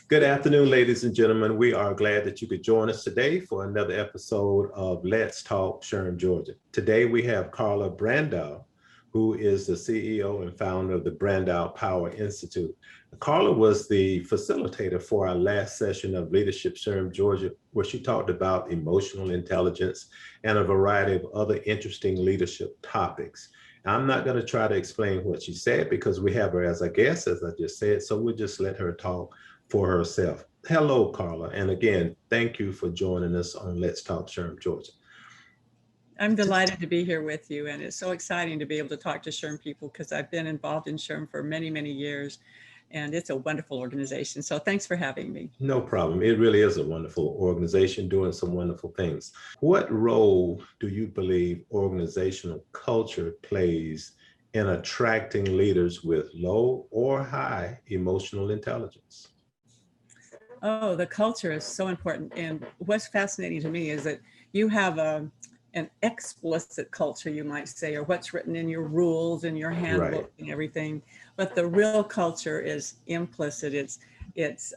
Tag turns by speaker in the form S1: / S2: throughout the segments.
S1: Good afternoon, ladies and gentlemen. We are glad that you could join us today for another episode of Let's Talk SHRM Georgia. Today we have Karla Brandau, who is the CEO and founder of the Brandau Power Institute. Karla was the facilitator for our last session of Leadership SHRM Georgia, where she talked about emotional intelligence and a variety of other interesting leadership topics. I'm not going to try to explain what she said because we have her as a guest, as I just said, so we'll just let her talk for herself. Hello, Karla. And again, thank you for joining us on Let's Talk SHRM Georgia.
S2: I'm delighted to be here with you, and it's so exciting to be able to talk to SHRM people because I've been involved in SHRM for many, many years, and it's a wonderful organization. So thanks for having me.
S1: No problem. It really is a wonderful organization doing some wonderful things. What role do you believe organizational culture plays in attracting leaders with low or high emotional intelligence?
S2: Oh, the culture is so important. And what's fascinating to me is that you have an explicit culture, you might say, or what's written in your rules and your handbook
S1: Right.
S2: and everything. But the real culture is implicit. It's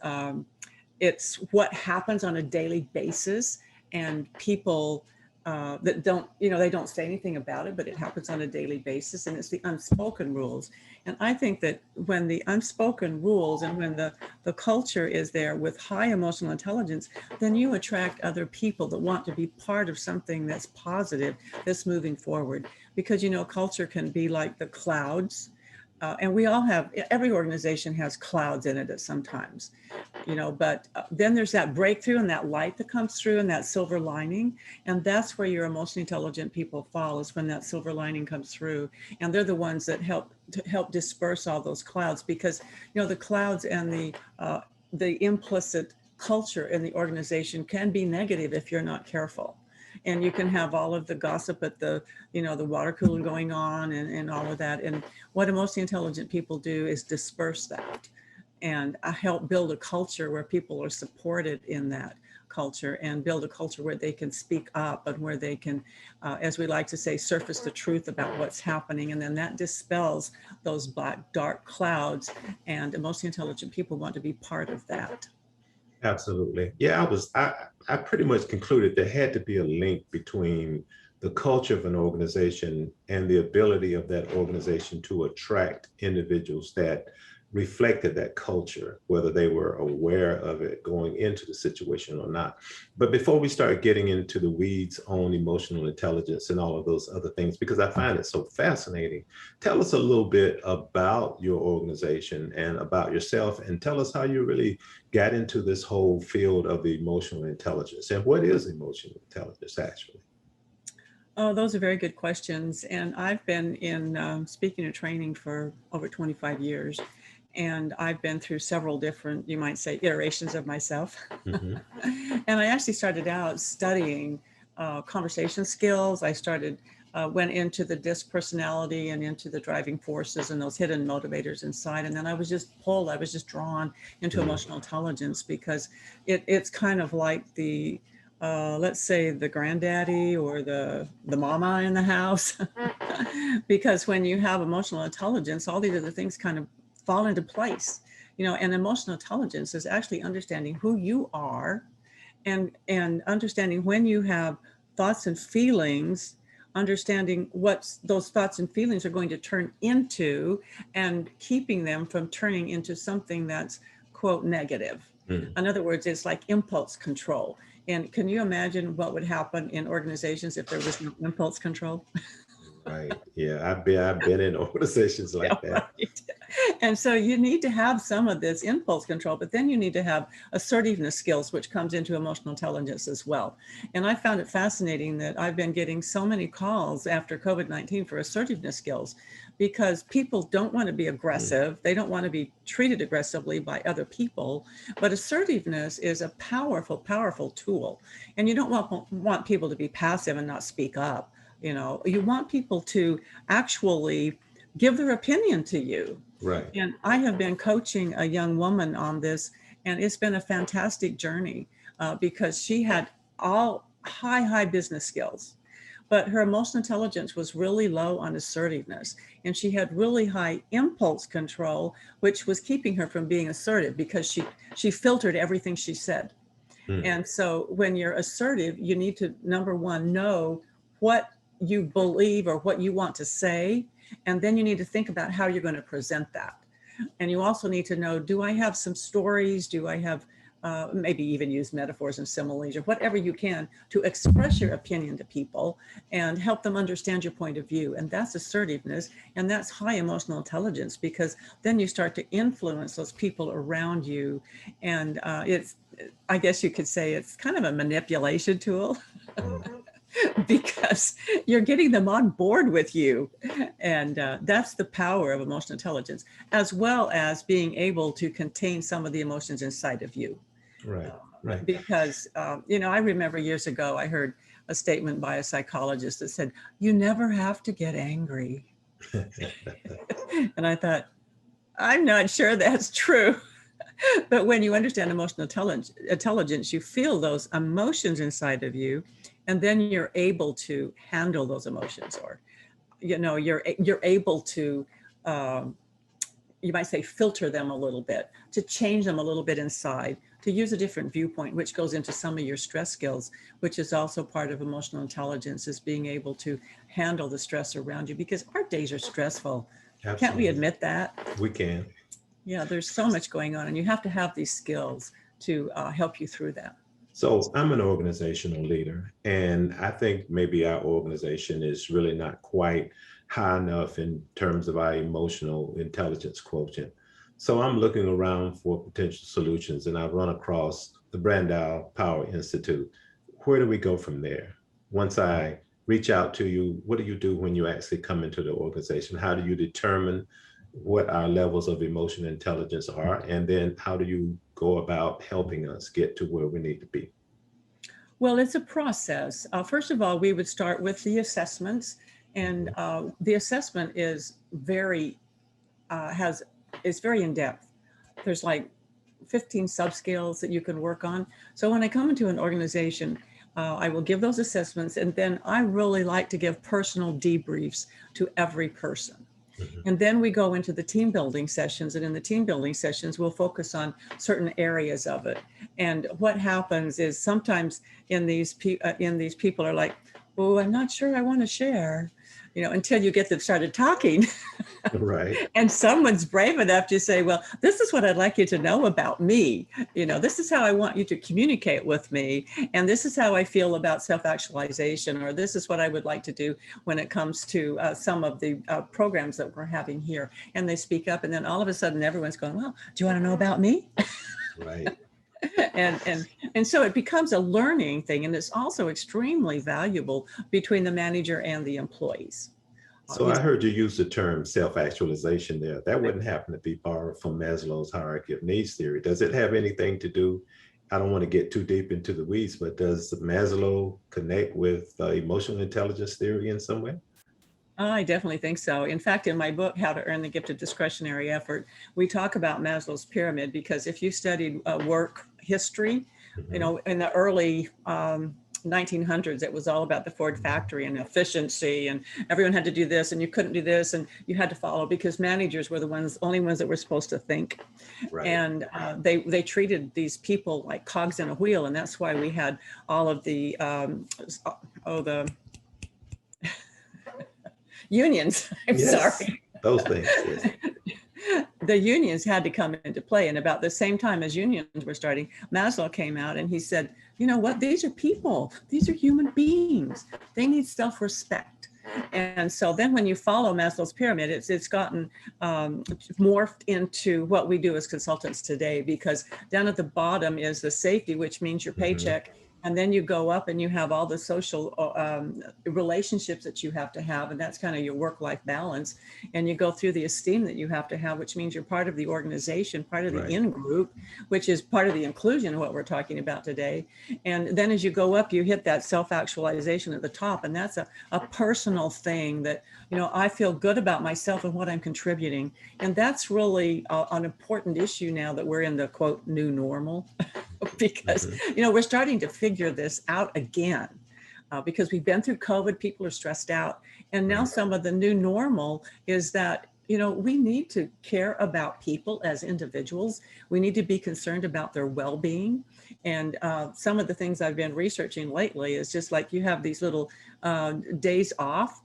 S2: what happens on a daily basis, and people that don't, they don't say anything about it, but it happens on a daily basis, and it's the unspoken rules. And I think that when the unspoken rules and when the culture is there with high emotional intelligence, then you attract other people that want to be part of something that's positive, that's moving forward. Because, culture can be like the clouds. And we all have, every organization has clouds in it at sometimes, but then there's that breakthrough and that light that comes through and that silver lining. And that's where your emotionally intelligent people fall, is when that silver lining comes through. And they're the ones that help disperse all those clouds, because, the clouds and the implicit culture in the organization can be negative if you're not careful. And you can have all of the gossip at the water cooler going on and all of that. And what emotionally intelligent people do is disperse that and help build a culture where people are supported in that culture, and build a culture where they can speak up and where they can, as we like to say, surface the truth about what's happening. And then that dispels those black, dark clouds, and emotionally intelligent people want to be part of that.
S1: Absolutely. Yeah, I pretty much concluded there had to be a link between the culture of an organization and the ability of that organization to attract individuals that reflected that culture, whether they were aware of it going into the situation or not. But before we start getting into the weeds on emotional intelligence and all of those other things, because I find it so fascinating, tell us a little bit about your organization and about yourself, and tell us how you really got into this whole field of emotional intelligence, and what is emotional intelligence actually?
S2: Oh, those are very good questions. And I've been in speaking and training for over 25 years. And I've been through several different, you might say, iterations of myself.
S1: Mm-hmm.
S2: And I actually started out studying conversation skills. I went into the DISC personality and into the driving forces and those hidden motivators inside. And then I was just drawn into emotional intelligence, because it's kind of like the, let's say, the granddaddy or the mama in the house. Because when you have emotional intelligence, all these other things kind of fall into place, and emotional intelligence is actually understanding who you are, and understanding when you have thoughts and feelings, understanding what those thoughts and feelings are going to turn into, and keeping them from turning into something that's, quote, negative.
S1: Mm.
S2: In other words, it's like impulse control. And can you imagine what would happen in organizations if there was no impulse control?
S1: Right. Yeah, I've been in organizations like that.
S2: Right. And so you need to have some of this impulse control, but then you need to have assertiveness skills, which comes into emotional intelligence as well. And I found it fascinating that I've been getting so many calls after COVID-19 for assertiveness skills, because people don't want to be aggressive. They don't want to be treated aggressively by other people. But assertiveness is a powerful, powerful tool. And you don't want people to be passive and not speak up. You want people to actually give their opinion to you.
S1: Right.
S2: And I have been coaching a young woman on this, and it's been a fantastic journey because she had all high business skills. but her emotional intelligence was really low on assertiveness. And she had really high impulse control, which was keeping her from being assertive because she filtered everything she said. And so when you're assertive, you need to, number one, know what you believe or what you want to say. And then you need to think about how you're going to present that. And you also need to know, do I have some stories? Do I have maybe even use metaphors and similes or whatever you can to express your opinion to people and help them understand your point of view. And that's assertiveness. And that's high emotional intelligence, because then you start to influence those people around you. And I guess you could say it's kind of a manipulation tool. Because you're getting them on board with you. And that's the power of emotional intelligence, as well as being able to contain some of the emotions inside of you.
S1: Right.
S2: Because, I remember years ago, I heard a statement by a psychologist that said, you never have to get angry. And I thought, I'm not sure that's true. But when you understand emotional intelligence, you feel those emotions inside of you, and then you're able to handle those emotions, or, you're able to, you might say, filter them a little bit, to change them a little bit inside, to use a different viewpoint, which goes into some of your stress skills, which is also part of emotional intelligence, is being able to handle the stress around you, because our days are stressful.
S1: Absolutely.
S2: Can't we admit that?
S1: We can.
S2: Yeah, there's so much going on, and you have to have these skills to help you through that.
S1: So I'm an organizational leader, and I think maybe our organization is really not quite high enough in terms of our emotional intelligence quotient. So I'm looking around for potential solutions, and I've run across the Brandau Power Institute. Where do we go from there? Once I reach out to you, what do you do when you actually come into the organization? How do you determine what our levels of emotional intelligence are? And then how do you go about helping us get to where we need to be?
S2: Well, it's a process. First of all, we would start with the assessments, and the assessment is very very in depth. There's like 15 subscales that you can work on. So when I come into an organization, I will give those assessments, and then I really like to give personal debriefs to every person. And then we go into the team building sessions, and in the team building sessions, we'll focus on certain areas of it. And what happens is sometimes in these people are like, oh, I'm not sure I want to share, until you get them started talking.
S1: Right.
S2: And someone's brave enough to say, well, this is what I'd like you to know about me. This is how I want you to communicate with me. And this is how I feel about self-actualization, or this is what I would like to do when it comes to some of the programs that we're having here. And they speak up, and then all of a sudden everyone's going, well, do you want to know about me?
S1: Right.
S2: And so it becomes a learning thing, and it's also extremely valuable between the manager and the employees.
S1: So I heard you use the term self-actualization there. That wouldn't happen to be borrowed from Maslow's hierarchy of needs theory. Does it have anything to do, I don't want to get too deep into the weeds, but does Maslow connect with emotional intelligence theory in some way?
S2: I definitely think so. In fact, in my book, How to Earn the Gift of Discretionary Effort, we talk about Maslow's pyramid, because if you studied work history, in the early 1900s, it was all about the Ford factory and efficiency, and everyone had to do this, and you couldn't do this, and you had to follow, because managers were the only ones that were supposed to think. Right. And they treated these people like cogs in a wheel, and that's why we had all of the unions. I'm sorry.
S1: Those things. Yes.
S2: The unions had to come into play. And about the same time as unions were starting, Maslow came out and he said, you know what, these are people, these are human beings. They need self-respect. And so then when you follow Maslow's pyramid, it's gotten morphed into what we do as consultants today, because down at the bottom is the safety, which means your paycheck. And then you go up and you have all the social relationships that you have to have. And that's kind of your work-life balance. And you go through the esteem that you have to have, which means you're part of the organization, part of the in-group, which is part of the inclusion of what we're talking about today. And then as you go up, you hit that self-actualization at the top. And that's a personal thing that, I feel good about myself and what I'm contributing. And that's really an important issue now that we're in the, quote, new normal. Because, we're starting to figure this out again. because we've been through COVID, people are stressed out. And now some of the new normal is that, we need to care about people as individuals. We need to be concerned about their well-being. And some of the things I've been researching lately is just like you have these little days off,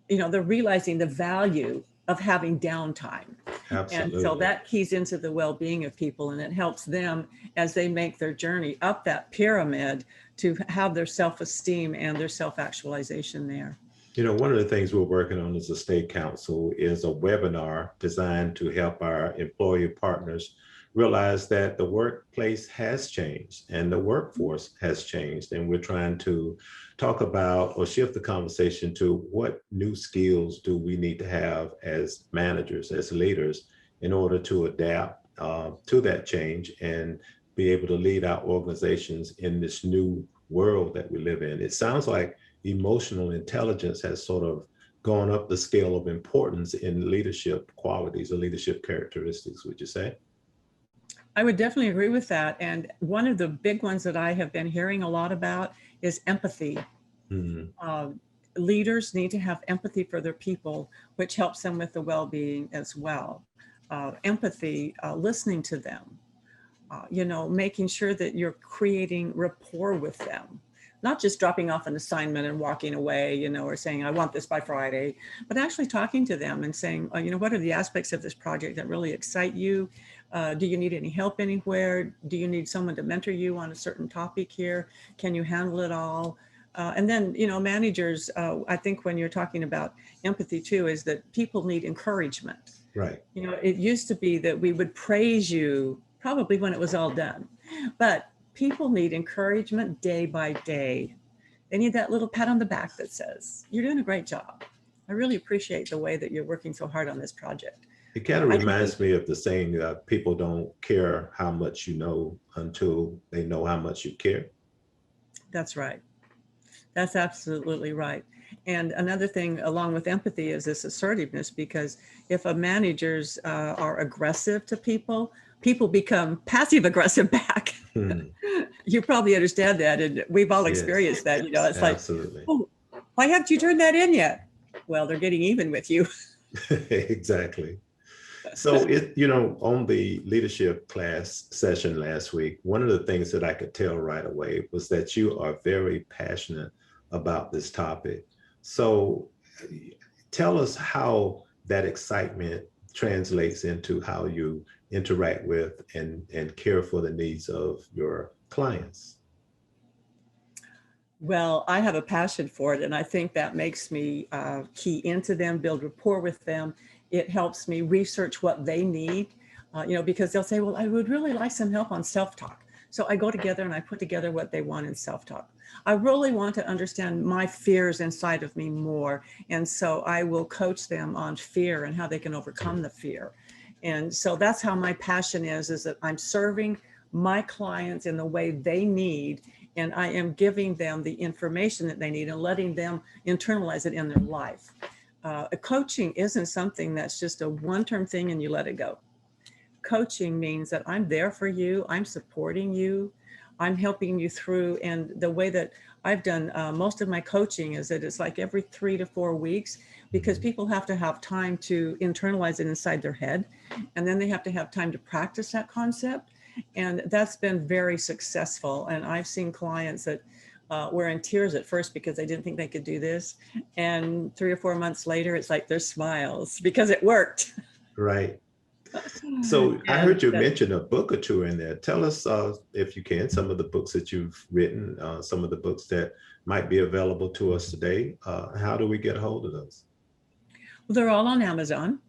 S2: they're realizing the value of having downtime.
S1: Absolutely.
S2: And so that keys into the well-being of people, and it helps them as they make their journey up that pyramid to have their self-esteem and their self-actualization there.
S1: One of the things we're working on as a state council is a webinar designed to help our employee partners realize that the workplace has changed and the workforce has changed. And we're trying to talk about or shift the conversation to what new skills do we need to have as managers, as leaders, in order to adapt to that change and be able to lead our organizations in this new world that we live in. It sounds like emotional intelligence has sort of gone up the scale of importance in leadership qualities or leadership characteristics, would you say?
S2: I would definitely agree with that. And one of the big ones that I have been hearing a lot about is empathy. Leaders need to have empathy for their people, which helps them with the well-being as well. Empathy, listening to them, making sure that you're creating rapport with them. Not just dropping off an assignment and walking away, or saying, I want this by Friday, but actually talking to them and saying, what are the aspects of this project that really excite you? Do you need any help anywhere? Do you need someone to mentor you on a certain topic here? Can you handle it all? And then, managers, I think when you're talking about empathy too, is that people need encouragement.
S1: Right.
S2: It used to be that we would praise you probably when it was all done, but people need encouragement day by day. They need that little pat on the back that says, you're doing a great job. I really appreciate the way that you're working so hard on this project.
S1: It kind of reminds me of the saying that people don't care how much you know until they know how much you care.
S2: That's right. That's absolutely right. And another thing along with empathy is this assertiveness, because if a managers are aggressive to people, people become passive aggressive back. You probably understand that. And we've all experienced that. It's
S1: absolutely.
S2: Like, oh, why haven't you turned that in yet? Well, they're getting even with you.
S1: Exactly. So, on the leadership class session last week, one of the things that I could tell right away was that you are very passionate about this topic. So tell us how that excitement translates into how you interact with and care for the needs of your clients.
S2: Well, I have a passion for it, and I think that makes me key into them, build rapport with them. It helps me research what they need, because they'll say, well, I would really like some help on self-talk. So I go together and I put together what they want in self-talk. I really want to understand my fears inside of me more. And so I will coach them on fear and how they can overcome the fear. And so that's how my passion is that I'm serving my clients in the way they need, and I am giving them the information that they need and letting them internalize it in their life. Coaching isn't something that's just a one-term thing and you let it go. Coaching means that I'm there for you, I'm supporting you, I'm helping you through. And the way that I've done most of my coaching is that it's like every 3 to 4 weeks, because people have to have time to internalize it inside their head. And then they have to have time to practice that concept. And that's been very successful. And I've seen clients that were in tears at first because they didn't think they could do this. And 3 or 4 months later, it's like there's smiles because it worked.
S1: Right. So I heard you mention a book or two in there. Tell us, if you can, some of the books that you've written, some of the books that might be available to us today. How do we get a hold of those?
S2: Well, they're all on Amazon.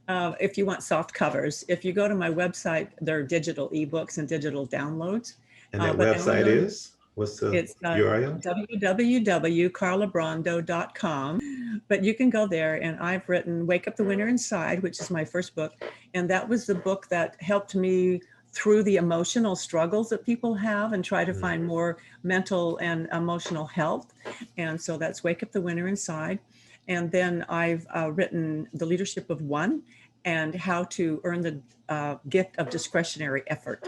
S2: If you want soft covers, if you go to my website, there are digital ebooks and digital downloads.
S1: And that website is? What's the URL?
S2: www.karlabrandau.com. But you can go there, and I've written Wake Up the Winner Inside, which is my first book. And that was the book that helped me through the emotional struggles that people have and try to find more mental and emotional health. And so that's Wake Up the Winner Inside. And then I've written The Leadership of One and How to Earn the Gift of Discretionary Effort.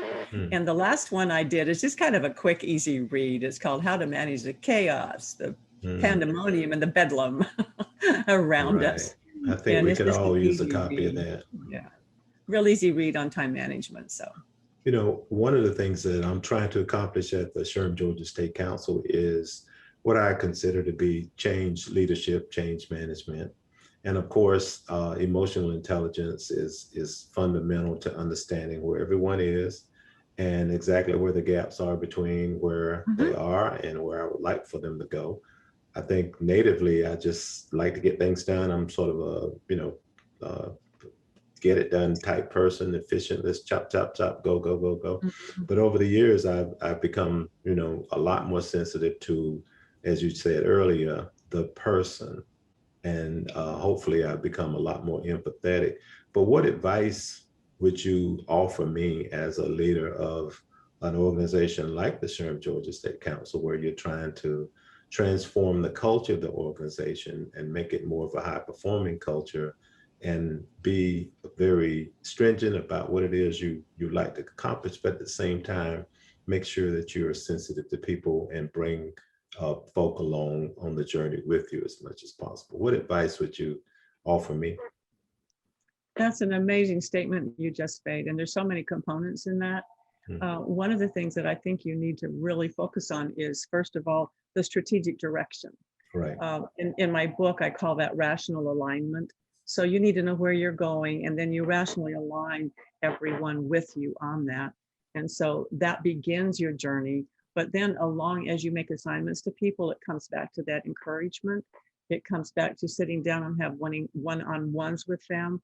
S2: And the last one I did is just kind of a quick, easy read. It's called How to Manage the Chaos, the pandemonium and the bedlam around
S1: Right.
S2: us.
S1: I think
S2: And
S1: we
S2: it's
S1: could
S2: just
S1: all
S2: an
S1: use a
S2: easy
S1: copy of
S2: read.
S1: that.
S2: Yeah, real easy read on time management. So,
S1: You know, one of the things that I'm trying to accomplish at the SHRM Georgia State Council is what I consider to be change leadership, change management. And of course, emotional intelligence is fundamental to understanding where everyone is and exactly where the gaps are between where they are and where I would like for them to go. I think natively, I just like to get things done. I'm sort of a, uh, get it done type person, efficient. Let's chop, chop, chop, go, go, go, go.
S2: Mhm.
S1: But over the years, I've become, a lot more sensitive to, as you said earlier, the person, and hopefully I've become a lot more empathetic. But what advice would you offer me as a leader of an organization like the SHRM Georgia State Council, where you're trying to transform the culture of the organization and make it more of a high performing culture and be very stringent about what it is you like to accomplish, but at the same time, make sure that you're sensitive to people and bring folk along on the journey with you as much as possible. What advice would you offer me?
S2: That's an amazing statement you just made. And there's so many components in that. One of the things that I think you need to really focus on is, first of all, the strategic direction.
S1: Right.
S2: In my book, I call that rational alignment. So you need to know where you're going, and then you rationally align everyone with you on that. And so that begins your journey. But then along as you make assignments to people, it comes back to that encouragement. It comes back to sitting down and have one-on-ones with them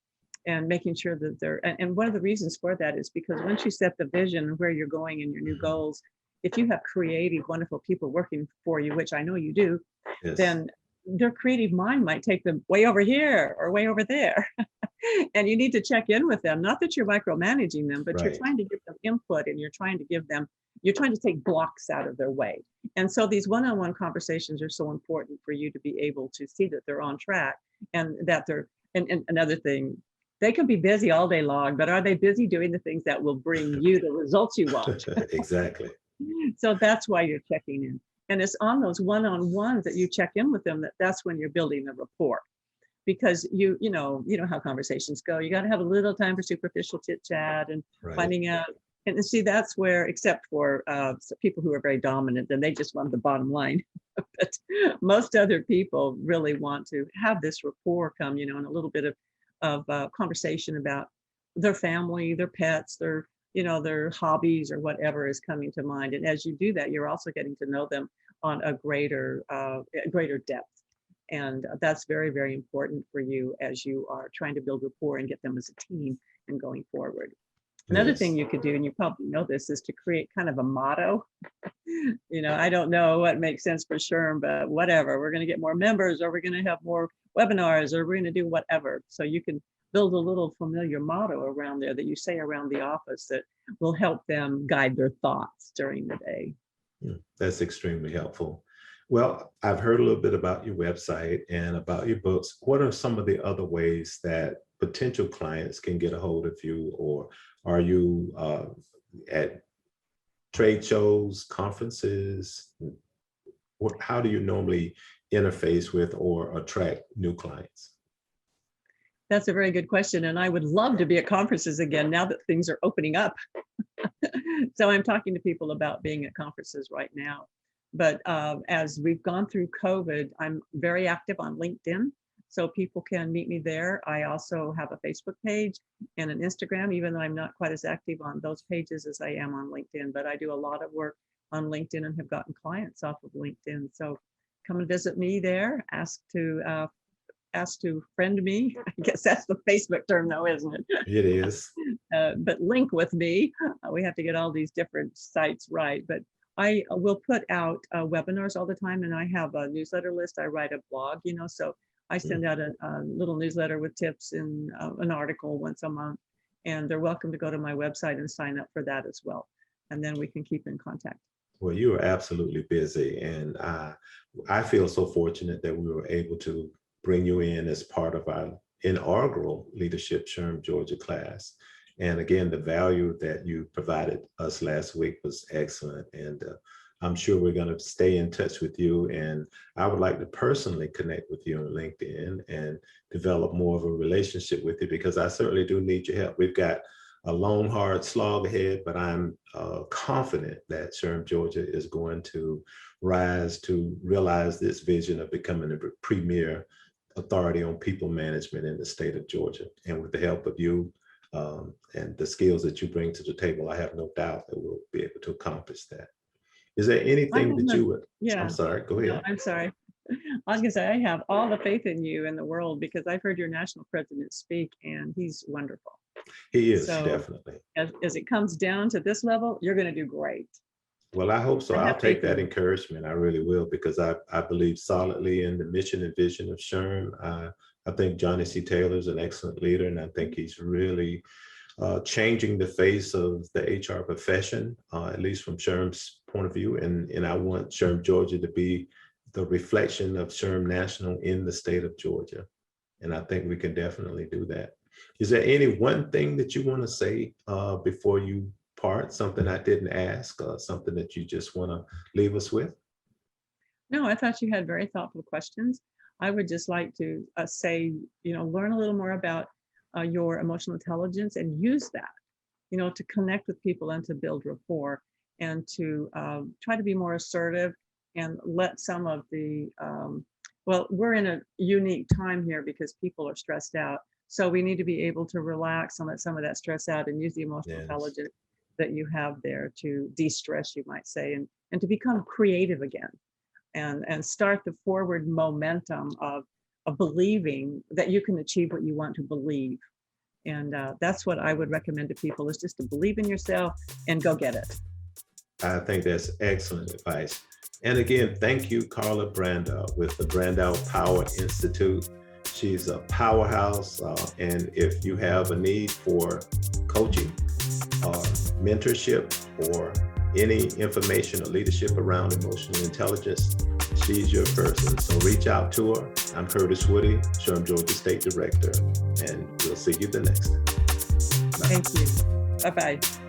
S2: and making sure that and one of the reasons for that is because once you set the vision and where you're going and your new goals, if you have creative, wonderful people working for you, which I know you do,
S1: Yes.
S2: then their creative mind might take them way over here or way over there. And you need to check in with them. Not that you're micromanaging them, but you're
S1: Right.
S2: trying to give them input, and you're trying to take blocks out of their way. And so these one-on-one conversations are so important for you to be able to see that they're on track and that and another thing, they can be busy all day long, but are they busy doing the things that will bring you the results you want?
S1: Exactly.
S2: So that's why you're checking in. And it's on those one-on-ones that you check in with them that's when you're building the rapport. Because you know how conversations go. You got to have a little time for superficial chit chat and
S1: Right.
S2: finding out. And see, that's where, except for people who are very dominant, then they just want the bottom line. But most other people really want to have this rapport come, and a little bit of conversation about their family, their pets, their hobbies or whatever is coming to mind. And as you do that, you're also getting to know them on a greater depth. And that's very, very important for you as you are trying to build rapport and get them as a team and going forward. Another thing you could do, and you probably know this, is to create kind of a motto. I don't know what makes sense for SHRM, but whatever. We're going to get more members, or we're going to have more webinars, or we're going to do whatever. So you can build a little familiar motto around there that you say around the office that will help them guide their thoughts during the day.
S1: That's extremely helpful. Well, I've heard a little bit about your website and about your books. What are some of the other ways that potential clients can get a hold of you, or are you at trade shows, conferences? How do you normally interface with or attract new clients?
S2: That's a very good question. And I would love to be at conferences again now that things are opening up. So I'm talking to people about being at conferences right now. But as we've gone through COVID, I'm very active on LinkedIn. So people can meet me there. I also have a Facebook page and an Instagram, even though I'm not quite as active on those pages as I am on LinkedIn. But I do a lot of work on LinkedIn and have gotten clients off of LinkedIn. So come and visit me there. Ask to friend me. I guess that's the Facebook term though, isn't it?
S1: It is.
S2: But link with me. We have to get all these different sites right. But I will put out webinars all the time, and I have a newsletter list. I write a blog, so I send out a little newsletter with tips and an article once a month. And they're welcome to go to my website and sign up for that as well. And then we can keep in contact.
S1: Well, you are absolutely busy. And I feel so fortunate that we were able to bring you in as part of our inaugural Leadership SHRM Georgia class. And again, the value that you provided us last week was excellent. And I'm sure we're going to stay in touch with you. And I would like to personally connect with you on LinkedIn and develop more of a relationship with you, because I certainly do need your help. We've got a long, hard slog ahead, but I'm confident that SHRM Georgia is going to rise to realize this vision of becoming a premier authority on people management in the state of Georgia. And with the help of you and the skills that you bring to the table, I have no doubt that we'll be able to accomplish that. Is there anything that you would,
S2: Yeah.
S1: I'm sorry, go
S2: No,
S1: ahead.
S2: I'm sorry. I was gonna say, I have all the faith in you in the world, because I've heard your national president speak, and he's wonderful.
S1: He is,
S2: So
S1: definitely.
S2: as it comes down to this level, you're gonna do great.
S1: Well, I hope so.
S2: I
S1: I'll
S2: have
S1: take
S2: faith in
S1: that
S2: you.
S1: encouragement. I really will, because I believe solidly in the mission and vision of SHRM. I think Johnny C. Taylor is an excellent leader, and I think he's really changing the face of the HR profession, at least from SHRM's point of view. And I want SHRM Georgia to be the reflection of SHRM National in the state of Georgia. And I think we can definitely do that. Is there any one thing that you want to say before you part, something I didn't ask, something that you just want to leave us with?
S2: No, I thought you had very thoughtful questions. I would just like to say, learn a little more about your emotional intelligence, and use that, to connect with people and to build rapport, and to try to be more assertive, and let some of the, well, we're in a unique time here because people are stressed out. So we need to be able to relax and let some of that stress out, and use the emotional
S1: Yes.
S2: intelligence that you have there to de-stress, you might say, and to become creative again, and start the forward momentum of believing that you can achieve what you want to believe. And that's what I would recommend to people, is just to believe in yourself and go get it.
S1: I think that's excellent advice. And again, thank you, Karla Brandau with the Brandau Power Institute. She's a powerhouse. And if you have a need for coaching or mentorship or any information or leadership around emotional intelligence, she's your person. So reach out to her. I'm Curtis Woody, SHRM Georgia State Director, and we'll see you the next time. Bye.
S2: Thank you. Bye-bye.